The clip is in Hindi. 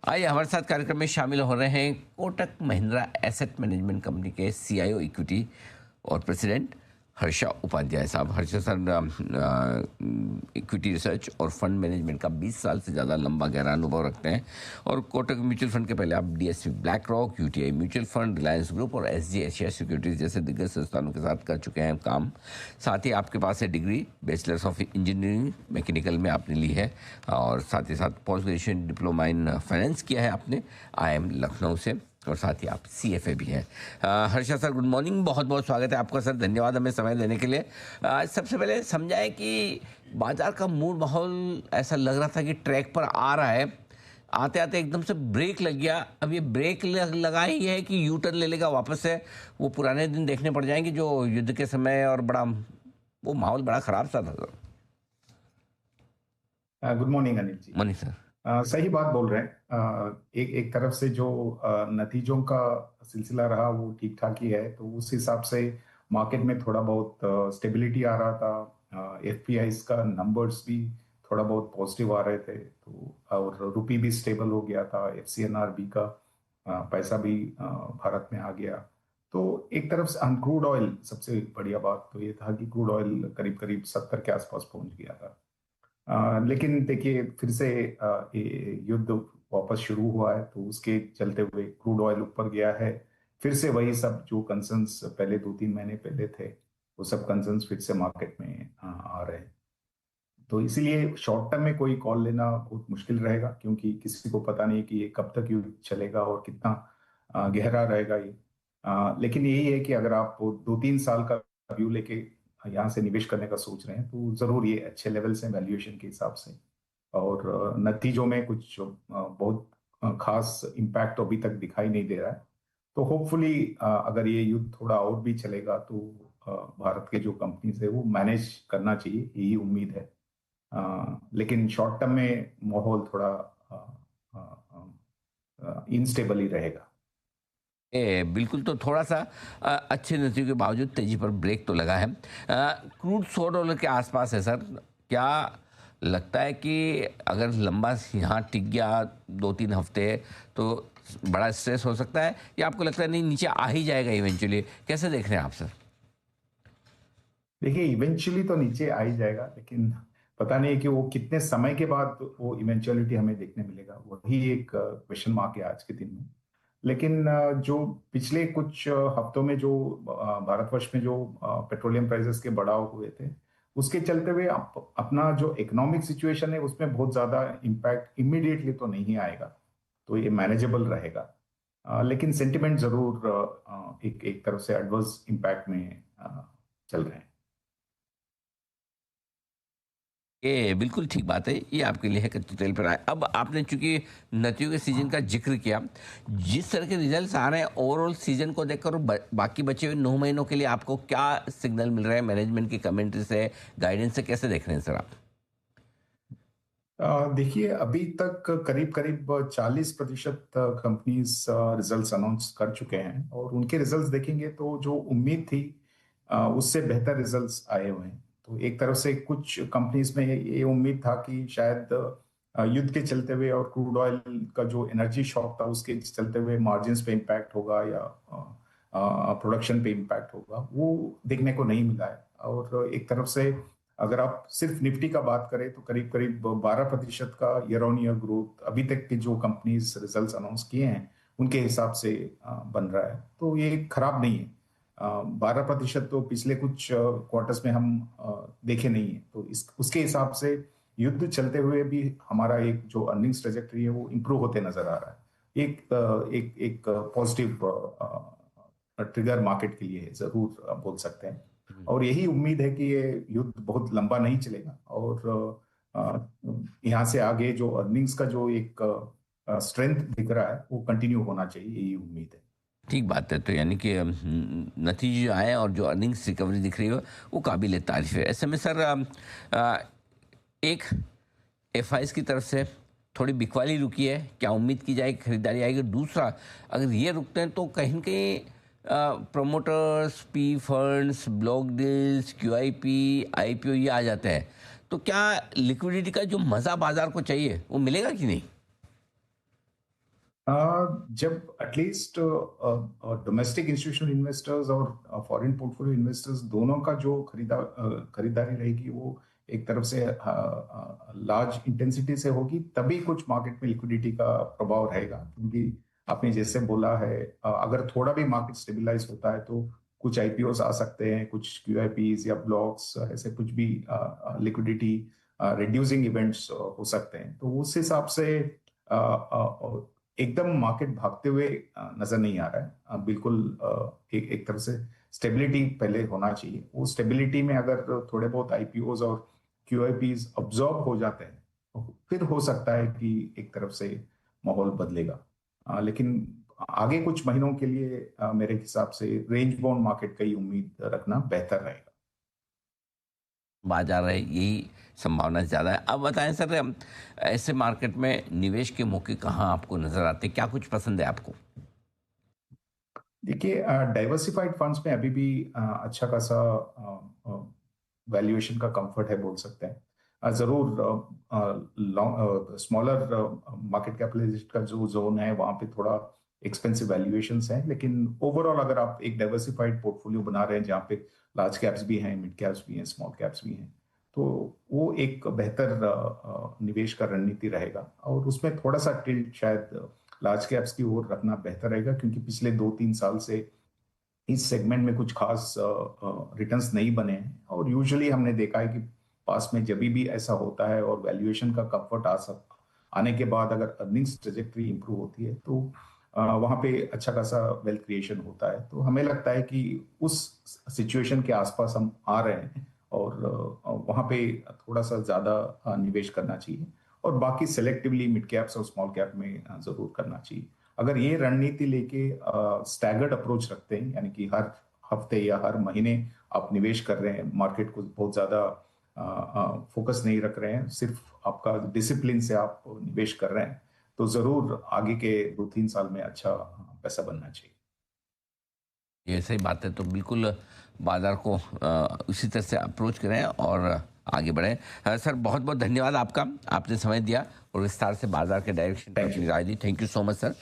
आइए हमारे साथ कार्यक्रम में शामिल हो रहे हैं Kotak Mahindra asset management company के सीआईओ इक्विटी और प्रेसिडेंट हर्षा उपाध्याय साहब। हर्षा सर इक्विटी रिसर्च और फंड मैनेजमेंट का 20 साल से ज़्यादा लंबा गहरा अनुभव रखते हैं और कोटक म्यूचुअल फंड के पहले आप DSP black rock, UTI mutual fund, Reliance group और एसजी एशिया सिक्योरिटीज जैसे दिग्गज संस्थानों के साथ कर चुके हैं काम। साथ ही आपके पास है degree bachelors of engineering mechanical में आपने ली है और साथ ही साथ post graduation diploma in finance किया है आपने आईआईएम लखनऊ से और साथ ही आप सीएफए भी हैं। हर्षा सर गुड मॉर्निंग, बहुत बहुत स्वागत है आपका सर, धन्यवाद हमें समय देने के लिए। सबसे पहले समझाएं कि बाजार का मूड माहौल ऐसा लग रहा था कि ट्रैक पर आ रहा है, आते आते एकदम से ब्रेक लग गया। अब ये ब्रेक लगा ही है कि यू टर्न ले लेगा वापस से, वो पुराने दिन देखने पड़ जाएंगे जो युद्ध के समय और बड़ा वो माहौल बड़ा खराब सा था sir. Good morning Anil ji. Money sir सही बात बोल रहे हैं। एक तरफ से जो नतीजों का सिलसिला रहा वो ठीक ठाक ही है, तो उस हिसाब से मार्केट में थोड़ा बहुत स्टेबिलिटी आ रहा था। एफपीआईज का नंबर्स भी थोड़ा बहुत पॉजिटिव आ रहे थे, तो और रुपी भी स्टेबल हो गया था। एफसीएनआरबी का पैसा भी भारत में आ गया। तो एक तरफ से क्रूड ऑयल, सबसे बढ़िया बात तो ये था कि क्रूड ऑयल करीब करीब 70 के आसपास पहुंच गया था। लेकिन देखिए फिर से ये युद्ध वापस शुरू हुआ है, तो उसके चलते हुए क्रूड ऑयल ऊपर गया है। फिर से वही सब जो कंसर्न्स पहले 2-3 महीने पहले थे, वो सब कंसर्न्स फिर से मार्केट में आ रहे हैं। तो इसीलिए शॉर्ट टर्म में कोई कॉल लेना बहुत मुश्किल रहेगा, क्योंकि किसी को पता नहीं कि ये कब तक युद्ध चलेगा और कितना गहरा रहेगा ये। लेकिन यही है कि अगर आप 2-3 साल का व्यू लेके यहाँ से निवेश करने का सोच रहे हैं, तो जरूर ये अच्छे लेवल से वैल्यूएशन के हिसाब से। और नतीजों में कुछ बहुत खास इम्पैक्ट अभी तक दिखाई नहीं दे रहा है। तो होपफुली अगर ये युद्ध थोड़ा और भी चलेगा तो भारत के जो कंपनीज है वो मैनेज करना चाहिए, यही उम्मीद है। लेकिन शॉर्ट टर्म में माहौल थोड़ा इनस्टेबल ही रहेगा। बिल्कुल, तो थोड़ा सा अच्छे नतीजों के बावजूद तेजी पर ब्रेक तो लगा है। क्रूड $100 के आसपास है सर। क्या लगता है कि अगर लंबा यहाँ टिक गया 2-3 हफ्ते तो बड़ा स्ट्रेस हो सकता है, या आपको लगता है नहीं नीचे आ ही जाएगा इवेंचुअली? कैसे देख रहे हैं आप सर? देखिए इवेंचुअली तो नीचे आ ही जाएगा, लेकिन पता नहीं कि वो कितने समय के बाद वो इवेंचुअलिटी हमें देखने मिलेगा, वही एक क्वेश्चन मार्क है आज के दिन में। लेकिन जो पिछले कुछ हफ्तों में जो भारतवर्ष में जो पेट्रोलियम प्राइसेस के बढ़ाव हुए थे, उसके चलते हुए अपना जो इकोनॉमिक सिचुएशन है उसमें बहुत ज्यादा इम्पैक्ट इमीडिएटली तो नहीं आएगा, तो ये मैनेजेबल रहेगा। लेकिन सेंटिमेंट जरूर एक एक तरफ से एडवर्स इम्पैक्ट में चल रहे हैं। ये बिल्कुल ठीक बात है, ये आपके लिए है कच्चे तेल पर आए। अब आपने चूंकि नतियों के सीजन का जिक्र किया, जिस तरह के रिजल्ट्स आ रहे हैं ओवरऑल सीजन को देखकर बाकी बचे हुए 9 महीनों के लिए आपको क्या सिग्नल मिल रहा है मैनेजमेंट की कमेंट्री से, गाइडेंस से, कैसे देख रहे हैं सर आप? देखिए अभी तक करीब करीब 40% कंपनीज रिजल्ट्स अनाउंस कर चुके हैं, और उनके रिजल्ट्स देखेंगे तो जो उम्मीद थी उससे बेहतर रिजल्ट्स आए हुए हैं। तो एक तरफ से कुछ कंपनीज में ये उम्मीद था कि शायद युद्ध के चलते हुए और क्रूड ऑयल का जो एनर्जी शॉक था उसके चलते हुए मार्जिन्स पे इम्पैक्ट होगा या प्रोडक्शन पे इम्पैक्ट होगा, वो देखने को नहीं मिला है। और एक तरफ से अगर आप सिर्फ निफ्टी का बात करें तो करीब करीब 12% का ईयर ऑन ईयर ग्रोथ अभी तक के जो कंपनीज रिजल्ट्स अनाउंस किए हैं उनके हिसाब से बन रहा है, तो ये खराब नहीं है। 12% तो पिछले कुछ क्वार्टर्स में हम देखे नहीं है, तो इस उसके हिसाब से युद्ध चलते हुए भी हमारा एक जो अर्निंग्स ट्रेजेक्टरी है वो इम्प्रूव होते नजर आ रहा है। एक पॉजिटिव ट्रिगर मार्केट के लिए है, जरूर बोल सकते हैं। और यही उम्मीद है कि ये युद्ध बहुत लंबा नहीं चलेगा, और यहाँ से आगे जो अर्निंग्स का जो एक स्ट्रेंथ दिख रहा है वो कंटिन्यू होना चाहिए, यही उम्मीद है। ठीक बात है, तो यानी कि नतीजे जो आए और जो अर्निंग्स रिकवरी दिख रही है वो काबिल तारीफ है। ऐसे में सर एक एफआईज की तरफ से थोड़ी बिकवाली रुकी है, क्या उम्मीद की जाए खरीदारी आएगी? दूसरा, अगर ये रुकते हैं तो कहीं न कहीं promoters, P funds, block deals, QIP, IPO ये आ जाते हैं, तो क्या लिक्विडिटी का जो मज़ा बाजार को चाहिए वो मिलेगा कि नहीं? जब एटलीस्ट डोमेस्टिक इंस्टीट्यूशनल इन्वेस्टर्स और फॉरेन पोर्टफोलियो इन्वेस्टर्स दोनों का जो खरीदारी रहेगी वो एक तरफ से लार्ज इंटेंसिटी से होगी, तभी कुछ मार्केट में लिक्विडिटी का प्रभाव रहेगा। क्योंकि आपने जैसे बोला है, अगर थोड़ा भी मार्केट स्टेबलाइज होता है तो कुछ आईपीओस आ सकते हैं, कुछ क्यूआईपीज या ब्लॉक्स, ऐसे कुछ भी लिक्विडिटी रिड्यूसिंग इवेंट्स हो सकते हैं। तो उस हिसाब से एकदम मार्केट भागते हुए नजर नहीं आ रहा है। बिल्कुल एक तरफ से स्टेबिलिटी पहले होना चाहिए। वो स्टेबिलिटी में अगर थोड़े बहुत आईपीओज और क्यूआईपीज अब्सॉर्ब हो जाते हैं तो फिर हो सकता है कि एक तरफ से माहौल बदलेगा। लेकिन आगे कुछ महीनों के लिए मेरे हिसाब से रेंज बाउंड मार्केट का ही उम्मीद रखना बेहतर रहेगा। बाजार है यही संभावना ज़्यादा है। अब बताएं सर, ऐसे मार्केट में निवेश के मौके कहाँ आपको नज़र आते हैं, क्या कुछ पसंद है आपको? देखिए, डाइवर्सिफाइड फंड्स में अभी भी अच्छा खासा वैल्यूएशन का कंफर्ट है बोल सकते हैं। जरूर स्मॉलर मार्केट कैपिटलाइजेशन का जो जोन है वहां पे थोड़ा एक्सपेंसिव वैल्यूएशंस हैं, लेकिन ओवरऑल अगर आप एक डाइवर्सिफाइड पोर्टफोलियो बना रहे हैं जहाँ पे लार्ज कैप्स भी हैं, मिड कैप्स भी हैं, स्मॉल कैप्स भी हैं, तो वो एक बेहतर निवेश का रणनीति रहेगा। और उसमें थोड़ा सा टिल्ट शायद लार्ज कैप्स की ओर रखना बेहतर रहेगा, क्योंकि पिछले 2-3 साल से इस सेगमेंट में कुछ खास रिटर्न्स नहीं बने हैं। और यूजुअली हमने देखा है कि पास में जब भी ऐसा होता है और वैल्यूएशन का कंफर्ट आने के बाद अगर अर्निंग्स ट्रेजेक्टरी इंप्रूव होती है तो वहाँ पे अच्छा खासा वेल्थ क्रिएशन होता है। तो हमें लगता है कि उस सिचुएशन के आसपास हम आ रहे हैं और वहाँ पे थोड़ा सा ज्यादा निवेश करना चाहिए, और बाकी सेलेक्टिवली मिड कैप्स और स्मॉल कैप में जरूर करना चाहिए। अगर ये रणनीति लेके स्टैगर्ड अप्रोच रखते हैं, यानी कि हर हफ्ते या हर महीने आप निवेश कर रहे हैं, मार्केट को बहुत ज्यादा फोकस नहीं रख रहे हैं, सिर्फ आपका डिसिप्लिन से आप निवेश कर रहे हैं, तो जरूर आगे के 2-3 साल में अच्छा पैसा बनना चाहिए। ये सही बात है, तो बिल्कुल बाजार को उसी तरह से अप्रोच करें और आगे बढ़ें। सर बहुत बहुत धन्यवाद आपका, आपने समय दिया और विस्तार से बाजार के डायरेक्शन पर थैंक अपनी यू। राय दी। Thank you so much sir.